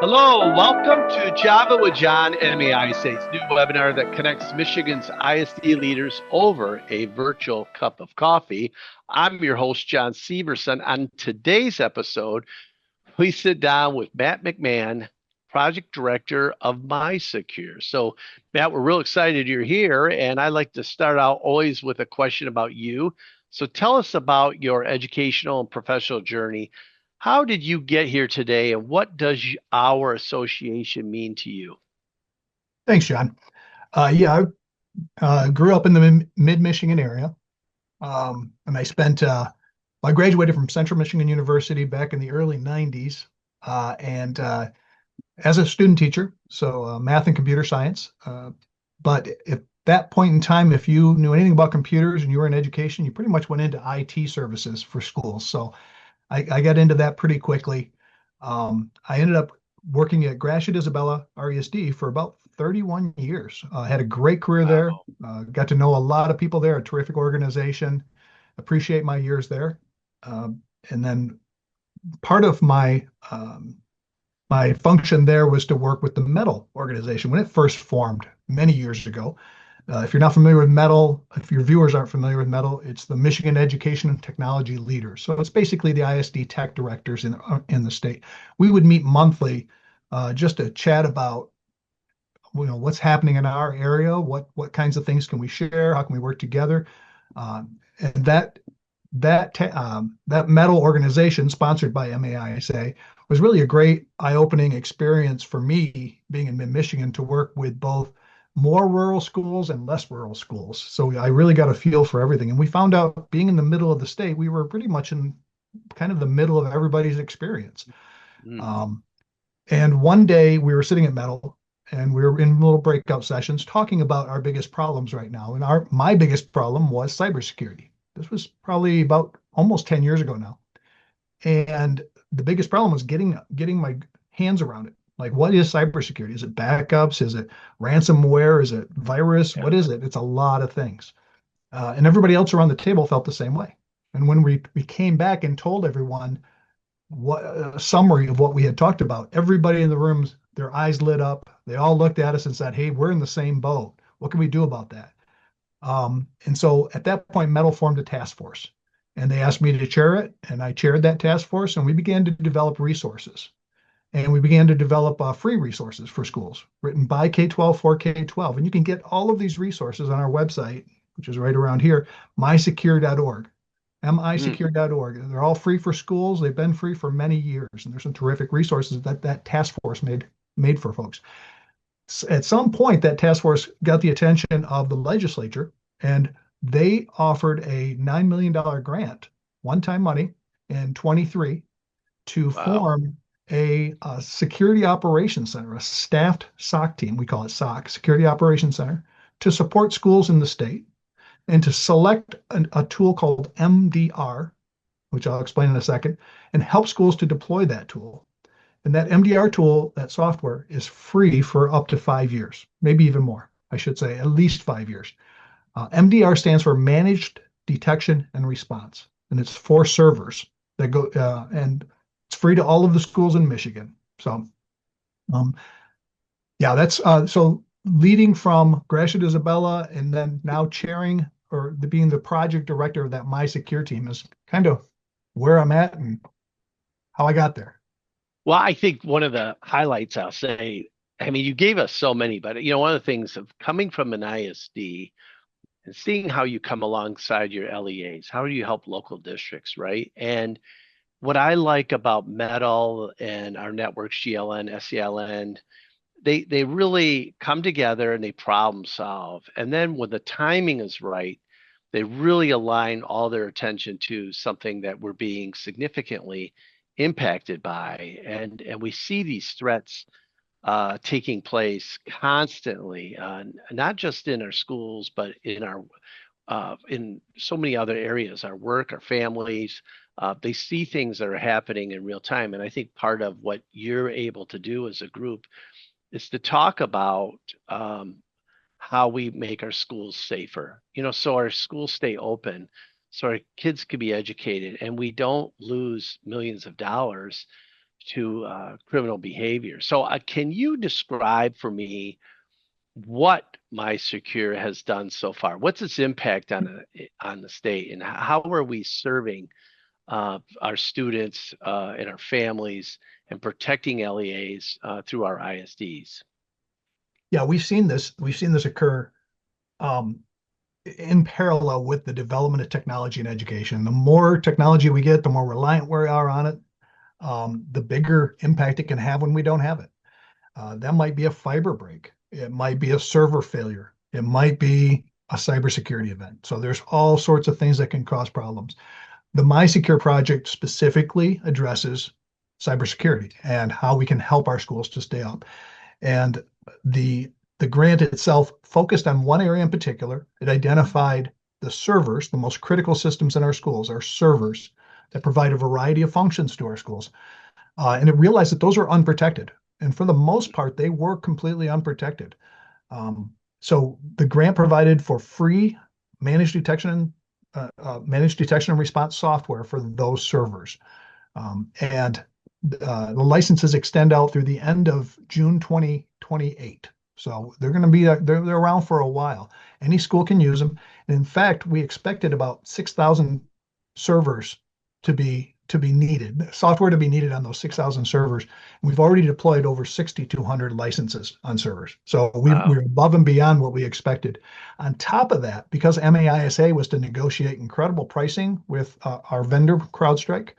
Hello, welcome to Java with John and MAISA's new webinar that connects Michigan's ISD leaders over a virtual cup of coffee. I'm your host, John Severson. On today's episode, we sit down with Matt McMahon, Project Director of MiSecure. So, Matt, we're real excited you're here, and I like to start out always with a question about you. So, tell us about your educational and professional journey. How did you get here today, and what does our association mean to you? Thanks, John. I grew up in the mid-Michigan area, and I graduated from Central Michigan University back in the early 90s, and as a student teacher, so math and computer science. But at that point in time, if you knew anything about computers and you were in education, you pretty much went into IT services for schools. So I got into that pretty quickly. I ended up working at Gratiot Isabella RESD for about 31 years. Had a great career there. Wow. Got to know a lot of people there, a terrific organization. Appreciate my years there. And then part of my function there was to work with the Metal organization when it first formed many years ago. If you're not familiar with Metal, if your viewers aren't familiar with Metal, it's the Michigan Education and Technology Leaders. So it's basically the ISD tech directors in the state. We would meet monthly just to chat about what's happening in our area, what kinds of things can we share, how can we work together, and that Metal organization sponsored by MAISA was really a great eye-opening experience for me being in mid-Michigan to work with both more rural schools and less rural schools. So I really got a feel for everything. And we found out being in the middle of the state, we were pretty much in kind of the middle of everybody's experience. Mm. Um, and one day we were sitting at Metal and we were in little breakout sessions talking about our biggest problems right now. And my biggest problem was cybersecurity. This was probably about almost 10 years ago now. And the biggest problem was getting my hands around it. Like, what is cybersecurity? Is it backups? Is it ransomware? Is it virus? Yeah. What is it? It's a lot of things. And everybody else around the table felt the same way. And when we came back and told everyone what a summary of what we had talked about, everybody in the rooms, their eyes lit up. They all looked at us and said, "Hey, we're in the same boat. What can we do about that?" And so at that point, Metal formed a task force and they asked me to chair it. And I chaired that task force and we began to develop resources. And we began to develop free resources for schools written by K-12 for K-12. And you can get all of these resources on our website, which is right around here, misecure.org, Mm. misecure.org. They're all free for schools. They've been free for many years. And there's some terrific resources that task force made for folks. At some point, that task force got the attention of the legislature, and they offered a $9 million grant, one-time money in 23, to Wow. form a security operations center, a staffed SOC team, we call it SOC, Security Operations Center, to support schools in the state and to select a tool called MDR, which I'll explain in a second, and help schools to deploy that tool. And that MDR tool, that software, is free for up to 5 years, maybe even more. I should say at least 5 years. MDR stands for Managed Detection and Response, and it's 4 servers that go, and it's free to all of the schools in Michigan. So, um, yeah, that's so leading from Gratiot Isabella and then now chairing or being the project director of that MiSecure team is kind of where I'm at and how I got there. Well, I think one of the highlights I'll say, I mean, you gave us so many, but one of the things of coming from an ISD and seeing how you come alongside your LEAs, how do you help local districts, right? And what I like about Metal and our networks, GLN, SELN, they really come together and they problem solve. And then when the timing is right, they really align all their attention to something that we're being significantly impacted by. And we see these threats taking place constantly, not just in our schools, but in so many other areas, our work, our families. They see things that are happening in real time. And I think part of what you're able to do as a group is to talk about how we make our schools safer, so our schools stay open, so our kids can be educated and we don't lose millions of dollars criminal behavior. So, can you describe for me what MiSecure has done so far? What's its impact on the state, and how are we serving our students and our families and protecting LEAs through our ISDs? Yeah, we've seen this. We've seen this occur um, in parallel with the development of technology and education. The more technology we get, the more reliant we are on it, the bigger impact it can have when we don't have it. That might be a fiber break. It might be a server failure. It might be a cybersecurity event. So there's all sorts of things that can cause problems. The MiSecure project specifically addresses cybersecurity and how we can help our schools to stay up. And the grant itself focused on one area in particular. It identified the servers, the most critical systems in our schools, our servers that provide a variety of functions to our schools. And it realized that those are unprotected. And for the most part, they were completely unprotected. So the grant provided for free managed detection and response software for those servers. And the licenses extend out through the end of June 2028. So they're going to be they're around for a while. Any school can use them. And in fact, we expected about 6,000 servers to be needed, software to be needed on those 6,000 servers. We've already deployed over 6,200 licenses on servers. So Wow. we're above and beyond what we expected. On top of that, because MAISA was to negotiate incredible pricing with our vendor, CrowdStrike,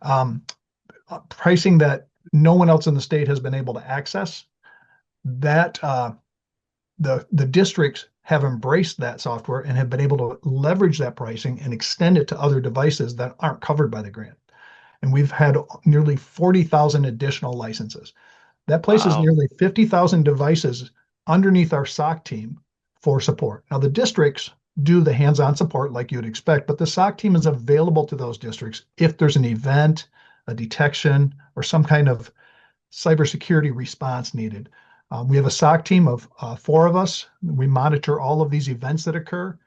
um, pricing that no one else in the state has been able to access, that the districts have embraced that software and have been able to leverage that pricing and extend it to other devices that aren't covered by the grant. And we've had nearly 40,000 additional licenses. That places Wow. nearly 50,000 devices underneath our SOC team for support. Now, the districts do the hands-on support like you'd expect, but the SOC team is available to those districts if there's an event, a detection, or some kind of cybersecurity response needed. We have a SOC team of 4 of us. We monitor all of these events that occur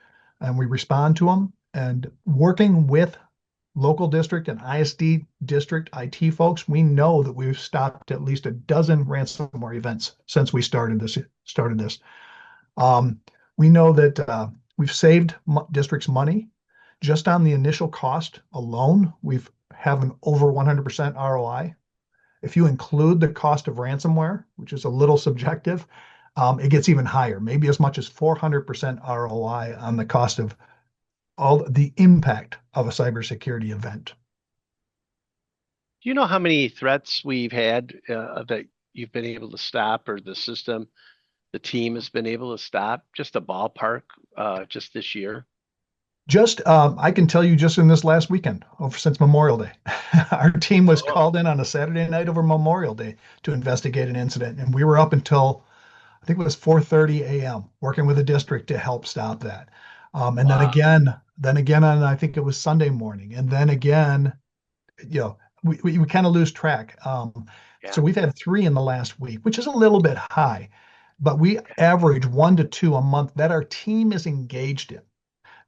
and we respond to them. And working with local district and ISD district IT folks, we know that we've stopped at least a dozen ransomware events since we started this. Um, we know that we've saved districts money just on the initial cost alone. We've have an over 100% ROI. If you include the cost of ransomware, which is a little subjective, it gets even higher, maybe as much as 400% ROI on the cost of all the impact of a cybersecurity event. Do you know how many threats we've had that you've been able to stop, or the team has been able to stop? Just a ballpark, just this year. Just, I can tell you just in this last weekend, since Memorial Day, our team was Oh, called in on a Saturday night over Memorial Day to investigate an incident. And we were up until, I think it was 4:30 a.m. working with the district to help stop that. And wow. then again on, I think it was Sunday morning. And then again, you know, we kind of lose track. So Yeah. we've had 3 in the last week, which is a little bit high, but we average 1 to 2 a month that our team is engaged in.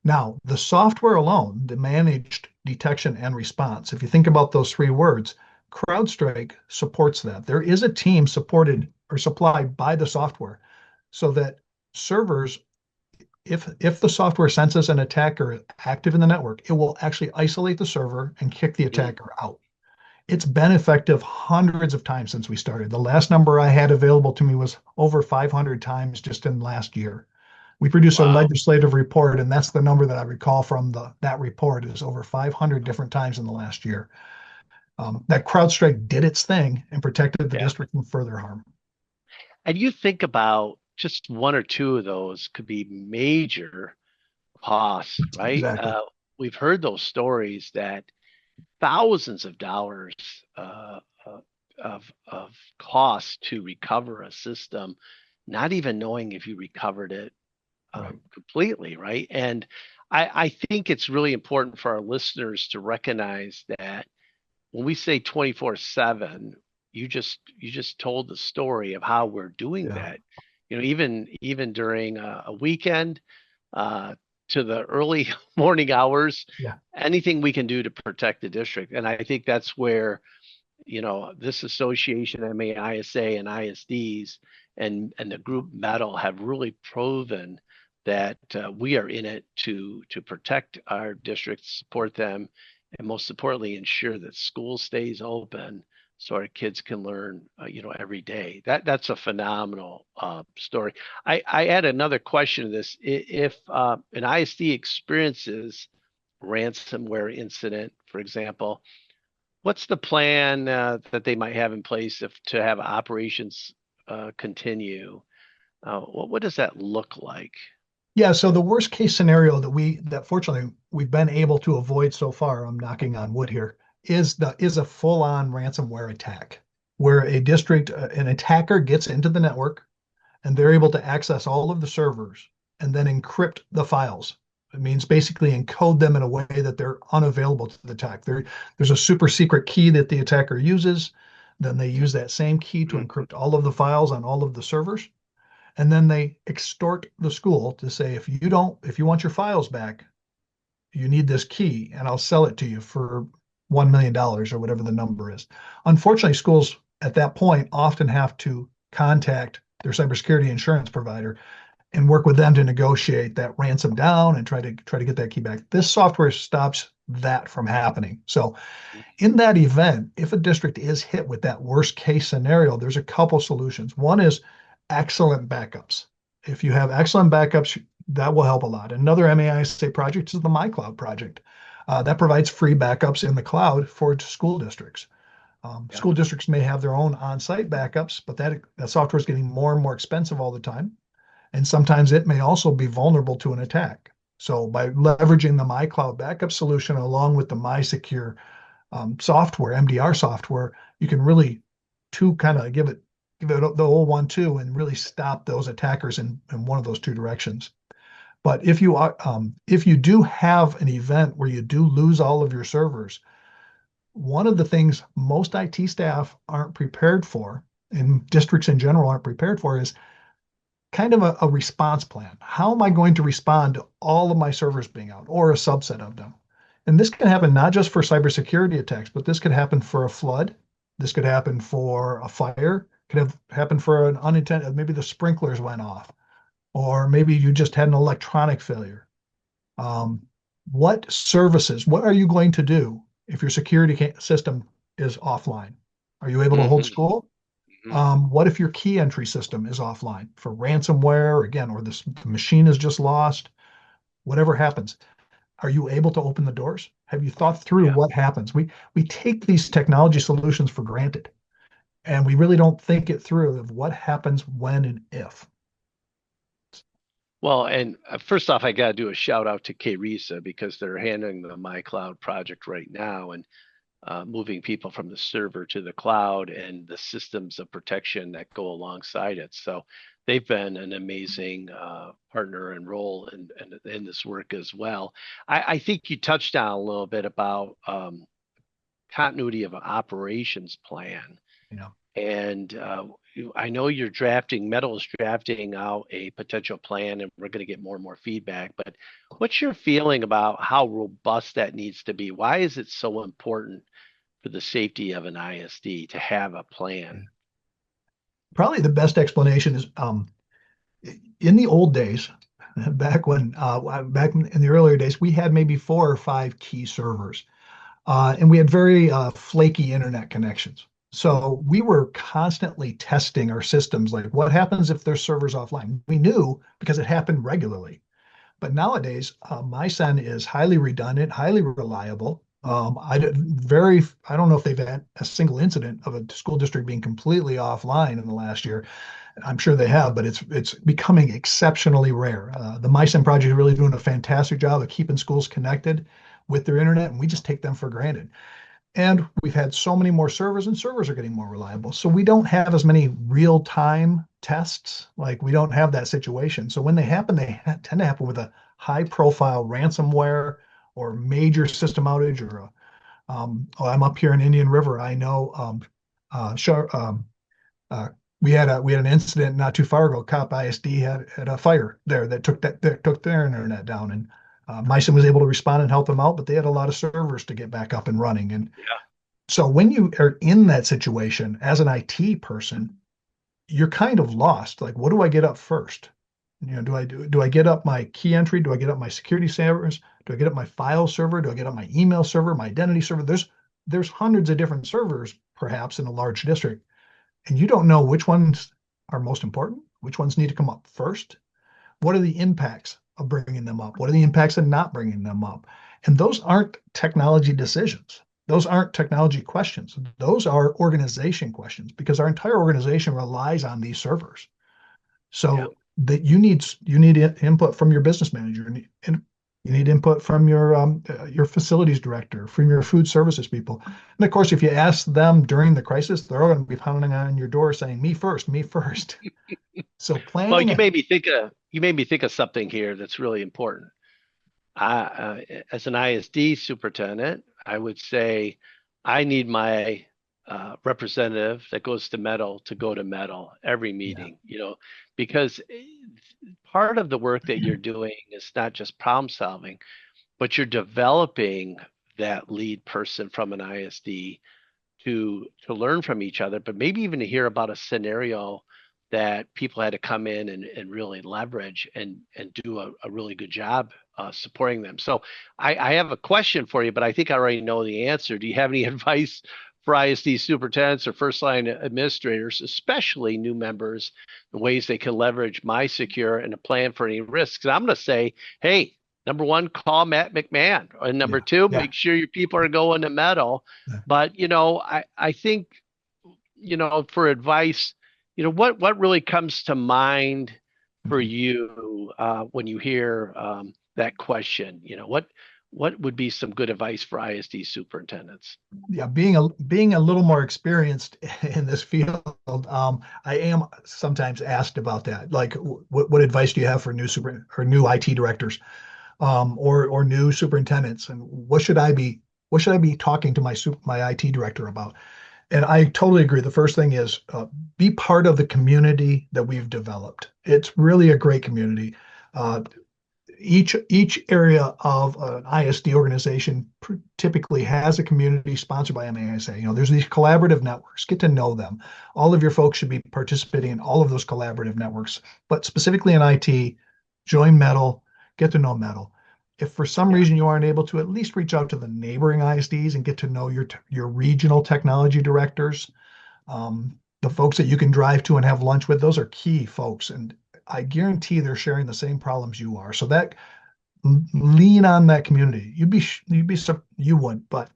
Now, the software alone, the managed detection and response, if you think about those 3 words, CrowdStrike supports that. There is a team supported or supplied by the software so that servers, if the software senses an attacker active in the network, it will actually isolate the server and kick the Mm. attacker out. It's been effective hundreds of times since we started. The last number I had available to me was over 500 times just in last year. We produce a Wow. legislative report, and that's the number that I recall from that report is over 500 different times in the last year. That CrowdStrike did its thing and protected the Yeah. district from further harm. And you think about just one or two of those could be major costs, right? Exactly. We've heard those stories that thousands of dollars of cost to recover a system, not even knowing if you recovered it Right. completely, right? And I think it's really important for our listeners to recognize that when we say 24/7, you just told the story of how we're doing Yeah. that. Even during a weekend, uh, to the early morning hours, Yeah. anything we can do to protect the district. And I think that's where this association, MAISA and ISDs and the group metal have really proven that we are in it to protect our districts, support them, and most importantly, ensure that school stays open so our kids can learn, every day. That's a phenomenal story. I add another question to this. If an ISD experiences ransomware incident, for example, what's the plan that they might have in place if to have operations continue? What does that look like? Yeah, so the worst case scenario that fortunately we've been able to avoid so far, I'm knocking on wood here, is a full-on ransomware attack where an attacker gets into the network and they're able to access all of the servers and then encrypt the files. It means basically encode them in a way that they're unavailable to the attack. There's a super secret key that the attacker uses. Then they use that same key to Mhm. encrypt all of the files on all of the servers. And then they extort the school to say, if you want your files back, you need this key and I'll sell it to you for $1 million or whatever the number is. Unfortunately, schools at that point often have to contact their cybersecurity insurance provider and work with them to negotiate that ransom down and try to get that key back. This software stops that from happening. So in that event, if a district is hit with that worst case scenario, there's a couple solutions. One is excellent backups. If you have excellent backups, that will help a lot. Another MAISA project is the MyCloud project. That provides free backups in the cloud for school districts. Yeah. School districts may have their own on-site backups, but that software is getting more and more expensive all the time. And sometimes it may also be vulnerable to an attack. So by leveraging the MyCloud backup solution along with the MiSecure software, MDR software, you can really kind of give it the whole 1-2 and really stop those attackers in one of those two directions. But if you do have an event where you do lose all of your servers, one of the things most IT staff aren't prepared for, and districts in general aren't prepared for, is kind of a response plan. How am I going to respond to all of my servers being out or a subset of them? And this can happen not just for cybersecurity attacks, but this could happen for a flood. This could happen for a fire. Could have happened for an unintended, maybe the sprinklers went off, or maybe you just had an electronic failure. Um, what are you going to do if your security system is offline? Are you able to hold Hmm. school? Hmm. What if your key entry system is offline for ransomware again, or the machine is just lost? Whatever happens, are you able to open the doors? Have you thought through Yeah. what happens? We take these technology solutions for granted, and we really don't think it through of what happens when and if. Well, and first off, I got to do a shout out to KRISA because they're handling the MyCloud project right now and moving people from the server to the cloud and the systems of protection that go alongside it. So they've been an amazing partner and role in this work as well. I think you touched on a little bit about continuity of an operations plan. You know, And I know Metal is drafting out a potential plan, and we're going to get more and more feedback. But what's your feeling about how robust that needs to be? Why is it so important for the safety of an ISD to have a plan? probably the best explanation is in the old days, back in the earlier days, we had maybe 4 or 5 key servers. And we had very flaky internet connections. So we were constantly testing our systems, like what happens if their server's offline? We knew because it happened regularly. But nowadays, MySen is highly redundant, highly reliable. I don't know if they've had a single incident of a school district being completely offline in the last year. I'm sure they have, but it's becoming exceptionally rare. The MySen project is really doing a fantastic job of keeping schools connected with their internet, and we just take them for granted. And we've had so many more servers, and servers are getting more reliable. So we don't have as many real-time tests. Like we don't have that situation. So when they happen, tend to happen with a high-profile ransomware or major system outage or I'm up here in Indian River. I know uh, we had an incident not too far ago. Cop ISD had a fire there that took their internet down, and MISA was able to respond and help them out, but they had a lot of servers to get back up and running. And Yeah. So when you are in that situation as an IT person, you're kind of lost. Like, what do I get up first? Do I get up my key entry? Do I get up my security servers? Do I get up my file server? Do I get up my email server, my identity server? There's hundreds of different servers perhaps in a large district, and you don't know which ones are most important, which ones need to come up first. What are the impacts of bringing them up? What are the impacts of not bringing them up? And those aren't technology decisions. Those aren't technology questions. Those are organization questions because our entire organization relies on these servers. Yeah. So that you need input from your business manager, and you need input from your facilities director, from your food services people. And of course, if you ask them during the crisis, they're all going to be pounding on your door saying, "Me first, me first." So Well, planning ahead. you made me think of something here that's really important. As an ISD superintendent, I would say I need my representative that goes to Metal to go to Metal every Yeah. meeting, because part of the work that you're doing is not just problem solving, but you're developing that lead person from an ISD to learn from each other, but maybe even to hear about a scenario that people had to come in and really leverage and do a really good job supporting them. So I have a question for you, but I think I already know the answer. Do you have any advice for ISD superintendents or first line administrators, especially new members, the ways they can leverage MiSecure and a plan for any risks? And I'm going to say, hey, number one, call Matt McMahon. And number Yeah. two, Yeah. make sure your people are going to Metal. Yeah. But I think for advice, what really comes to mind for Mhm. you when you hear that question? What would be some good advice for ISD superintendents? Yeah, being a little more experienced in this field, I am sometimes asked about that. Like, what advice do you have for new IT directors, or new superintendents, and what should I be talking to my IT director about? And I totally agree. The first thing is be part of the community that we've developed. It's really a great community. Uh, each area of an ISD organization typically has a community sponsored by MAISA. There's these collaborative networks. Get to know them. All of your folks should be participating in all of those collaborative networks. But specifically in IT, join Metal, get to know Metal. If for some Yeah. reason you aren't able to, at least reach out to the neighboring ISDs and get to know your regional technology directors, the folks that you can drive to and have lunch with. Those are key folks, and I guarantee they're sharing the same problems you are. So that lean on that community. You would, but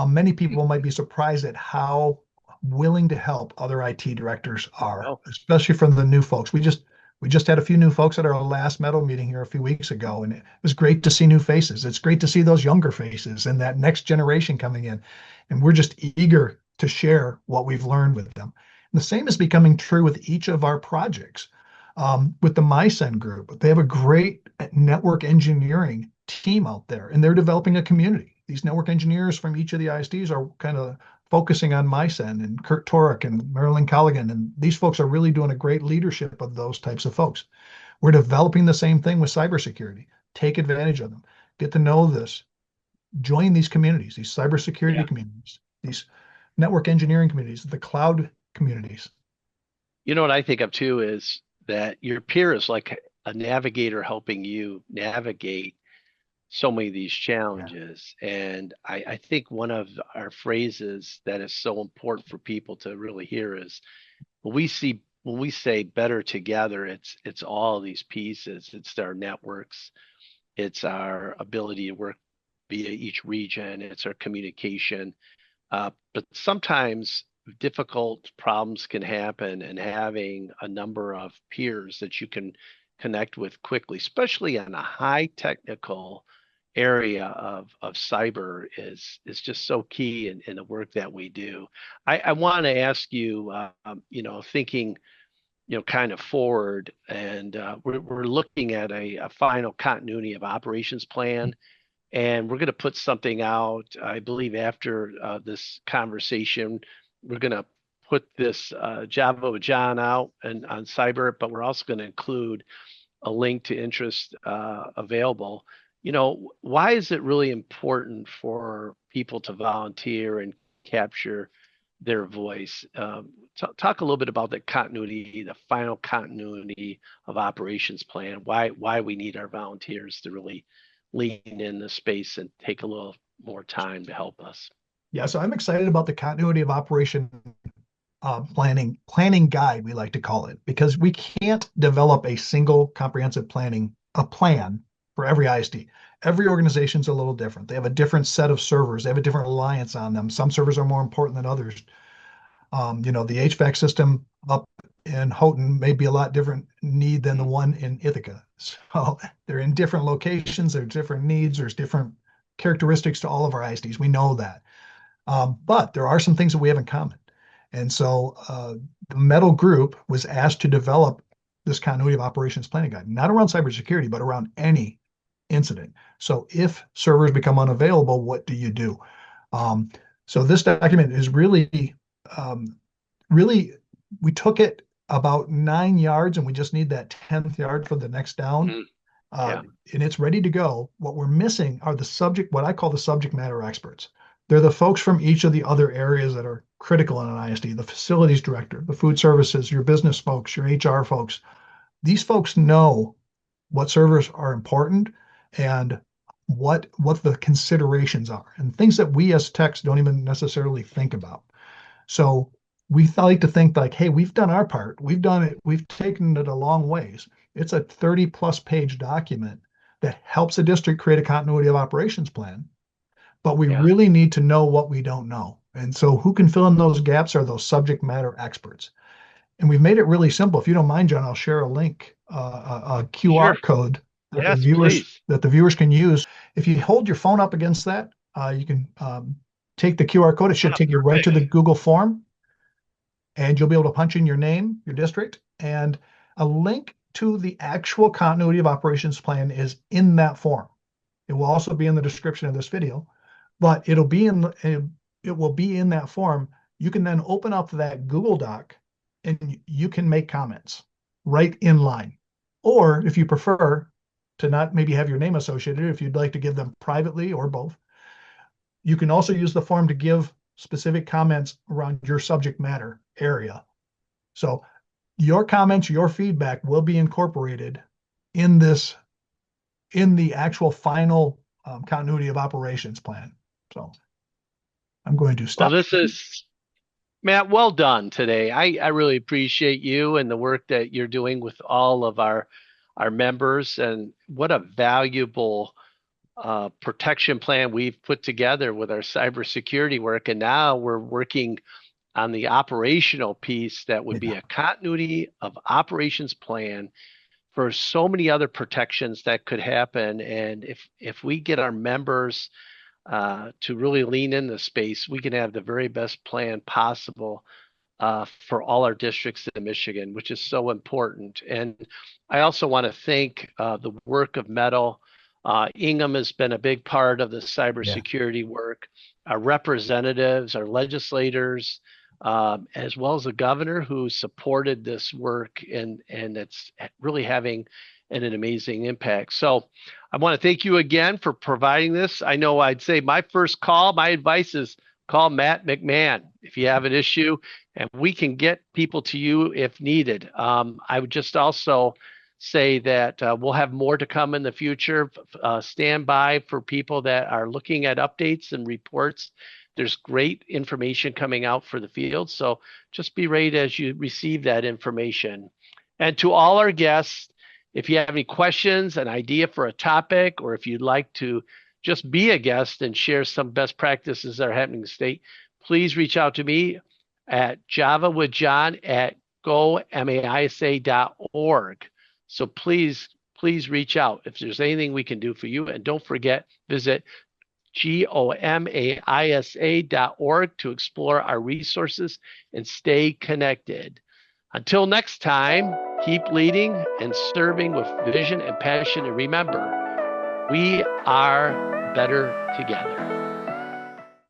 many people might be surprised at how willing to help other IT directors are, Oh, especially from the new folks. We just had a few new folks at our last Metal meeting here a few weeks ago, and it was great to see new faces. It's great to see those younger faces and that next generation coming in, and we're just eager to share what we've learned with them. And the same is becoming true with each of our projects. With the MySen group, they have a great network engineering team out there, and they're developing a community. These network engineers from each of the ISDs are kind of focusing on MySen, and Kurt Torek and Marilyn Colligan, and these folks are really doing a great leadership of those types of folks. We're developing the same thing with cybersecurity. Take advantage of them. Get to know this. Join these communities, these cybersecurity yeah. communities, these network engineering communities, the cloud communities. You know what I think of too is that your peer is like a navigator helping you navigate so many of these Yeah. challenges. And I think one of our phrases that is so important for people to really hear is when we say better together, it's all these pieces. It's our networks, it's our ability to work via each region, it's our communication. But sometimes difficult problems can happen, and having a number of peers that you can connect with quickly, especially in a high technical area of cyber is just so key in the work that we do. I want to ask you, thinking, kind of forward, and we're looking at a final continuity of operations plan, and we're going to put something out, I believe, after this conversation. We're going to put this Java with John out and on cyber, but we're also going to include a link to interest available. Why is it really important for people to volunteer and capture their voice. Talk a little bit about the continuity, the final continuity of operations plan, why we need our volunteers to really lean in the space and take a little more time to help us. Yeah, so I'm excited about the continuity of operation planning guide, we like to call it, because we can't develop a single comprehensive a plan for every ISD. Every organization's a little different. They have a different set of servers. They have a different reliance on them. Some servers are more important than others. The HVAC system up in Houghton may be a lot different need than the one in Ithaca. So they're in different locations. There's different needs. There's different characteristics to all of our ISDs. We know that. But there are some things that we have in common. And so the Metal Group was asked to develop this continuity of operations planning guide, not around cybersecurity, but around any incident. So if servers become unavailable, what do you do? So this document is really, we took it about 9 yards and we just need that 10th yard for the next down. And it's ready to go. What we're missing are what I call the subject matter experts. They're the folks from each of the other areas that are critical in an ISD, the facilities director, the food services, your business folks, your HR folks. These folks know what servers are important and what the considerations are and things that we as techs don't even necessarily think about. So we like to think like, hey, we've done our part. We've done it. We've taken it a long ways. It's a 30+ page document that helps a district create a continuity of operations plan. But we really need to know what we don't know. And so who can fill in those gaps are those subject matter experts. And we've made it really simple. If you don't mind, John, I'll share a link, a QR code that the viewers can use. If you hold your phone up against that, you can take the QR code. It should take you right to the Google form. And you'll be able to punch in your name, your district, and a link to the actual continuity of operations plan is in that form. It will also be in the description of this video. But it will be in that form. You can then open up that Google Doc and you can make comments right in line. Or if you prefer to not maybe have your name associated, if you'd like to give them privately or both, you can also use the form to give specific comments around your subject matter area. So your comments, your feedback will be incorporated in the actual final continuity of operations plan. So I'm going to stop. Well, this is, Matt, well done today. I really appreciate you and the work that you're doing with all of our members, and what a valuable protection plan we've put together with our cybersecurity work. And now we're working on the operational piece that would be a continuity of operations plan for so many other protections that could happen. And if we get our members to really lean in the space, we can have the very best plan possible for all our districts in Michigan, which is so important. And I also want to thank the work of Metal. Ingham has been a big part of the cybersecurity work. Our representatives, our legislators, as well as the governor who supported this work, and it's really having an amazing impact. So I want to thank you again for providing this. I know I'd say my first call, my advice is call Matt McMahon if you have an issue, and we can get people to you if needed. I would just also say that we'll have more to come in the future. Stand by for people that are looking at updates and reports. There's great information coming out for the field. So just be ready as you receive that information. And to all our guests, if you have any questions, an idea for a topic, or if you'd like to just be a guest and share some best practices that are happening in the state, please reach out to me at javawithjohn@gomaisa.org. So please reach out if there's anything we can do for you. And don't forget, visit gomaisa.org to explore our resources and stay connected. Until next time, keep leading and serving with vision and passion. And remember, we are better together.